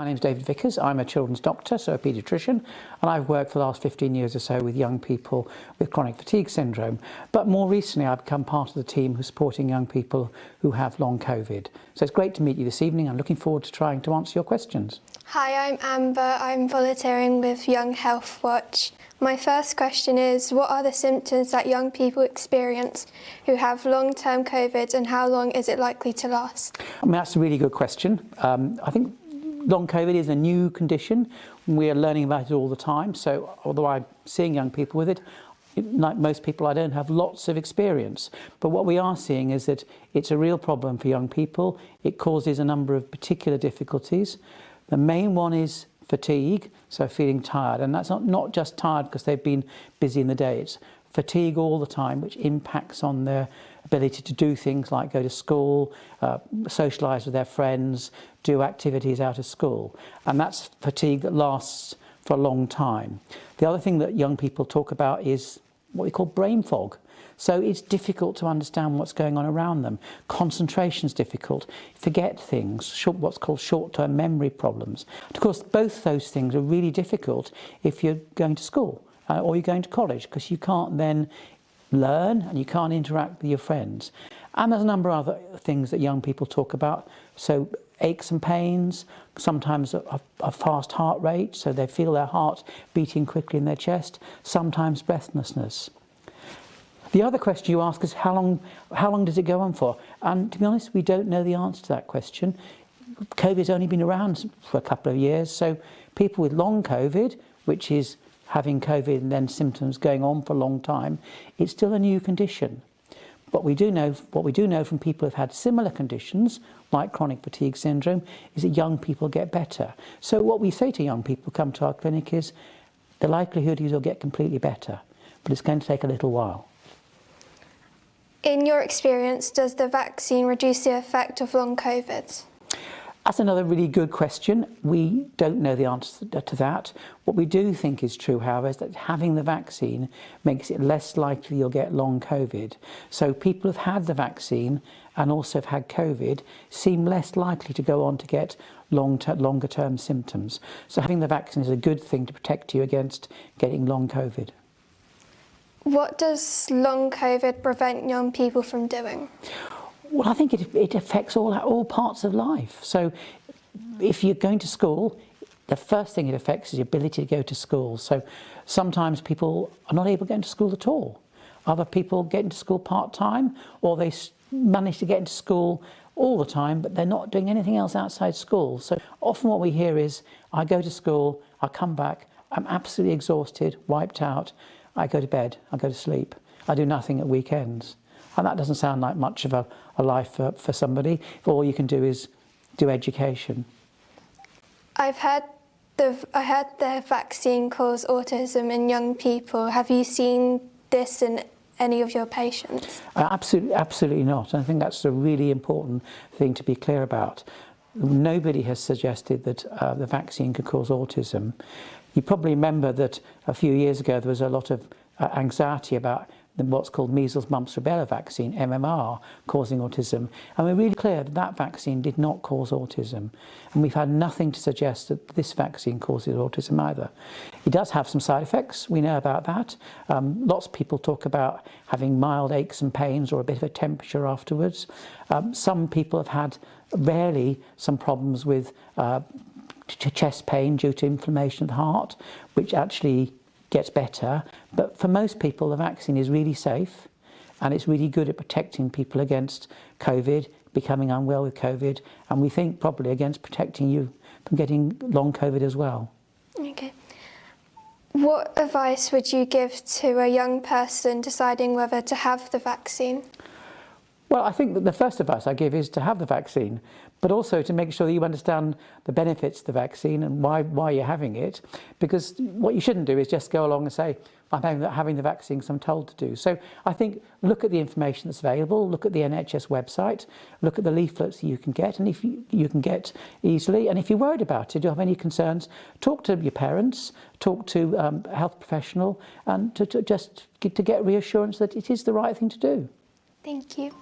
My name's Dr Vickers. I'm a children's doctor, so a paediatrician, and I've worked for the last 15 years or so with young people with chronic fatigue syndrome. But more recently, I've become part of the team who's supporting young people who have long COVID. So it's great to meet you this evening. I'm looking forward to trying to answer your questions. Hi, I'm Amber. I'm volunteering with Young Healthwatch. My first question is, what are the symptoms that young people experience who have long-term COVID, and how long is it likely to last? I mean, that's a really good question. I think long COVID is a new condition. We are learning about it all the time. So although I'm seeing young people with it, like most people, I don't have lots of experience. But what we are seeing is that it's a real problem for young people. It causes a number of particular difficulties. The main one is fatigue, so feeling tired. And that's not just tired because they've been busy in the day. It's fatigue all the time, which impacts on their ability to do things like go to school, socialise with their friends, do activities out of school. And that's fatigue that lasts for a long time. The other thing that young people talk about is what we call brain fog. So it's difficult to understand what's going on around them. Concentration's difficult, forget things, what's called short-term memory problems. Of course, both those things are really difficult if you're going to school or you're going to college, because you can't then learn and you can't interact with your friends. And there's a number of other things that young people talk about. So aches and pains, sometimes a fast heart rate, so they feel their heart beating quickly in their chest, sometimes breathlessness. The other question you ask is how long does it go on for? And to be honest, we don't know the answer to that question. COVID's only been around for a couple of years, so people with long COVID, which is having COVID and then symptoms going on for a long time, it's still a new condition. What we do know from people who've had similar conditions, like chronic fatigue syndrome, is that young people get better. So what we say to young people who come to our clinic is the likelihood is you'll get completely better, but it's going to take a little while. In your experience, does the vaccine reduce the effect of long COVID? That's another really good question. We don't know the answer to that. What we do think is true, however, is that having the vaccine makes it less likely you'll get long COVID. So people who've had the vaccine and also have had COVID seem less likely to go on to get longer term symptoms. So having the vaccine is a good thing to protect you against getting long COVID. What does long COVID prevent young people from doing? Well, I think it affects all parts of life. So if you're going to school, the first thing it affects is your ability to go to school. So sometimes people are not able to get into school at all. Other people get into school part-time, or they manage to get into school all the time, but they're not doing anything else outside school. So often what we hear is, I go to school, I come back, I'm absolutely exhausted, wiped out, I go to bed, I go to sleep, I do nothing at weekends. And that doesn't sound like much of a life for somebody if all you can do is do education. I heard the vaccine cause autism in young people. Have you seen this in any of your patients? Absolutely not. And I think that's a really important thing to be clear about. Nobody has suggested that the vaccine could cause autism. You probably remember that a few years ago there was a lot of anxiety about what's called measles, mumps, rubella vaccine, MMR, causing autism. And we're really clear that that vaccine did not cause autism. And we've had nothing to suggest that this vaccine causes autism either. It does have some side effects, we know about that. Lots of people talk about having mild aches and pains or a bit of a temperature afterwards. Some people have had, rarely, some problems with chest pain due to inflammation of the heart, which actually gets better. But for most people, the vaccine is really safe and it's really good at protecting people against COVID, becoming unwell with COVID, and we think probably against protecting you from getting long COVID as well. Okay. What advice would you give to a young person deciding whether to have the vaccine? Well, I think that the first advice I give is to have the vaccine, but also to make sure that you understand the benefits of the vaccine and why you're having it. Because what you shouldn't do is just go along and say, I'm having the vaccine because I'm told to do. So I think look at the information that's available, look at the NHS website, look at the leaflets that you can get, and if you can get easily. And if you're worried about it, you have any concerns, talk to your parents, talk to a health professional, and to get reassurance that it is the right thing to do. Thank you.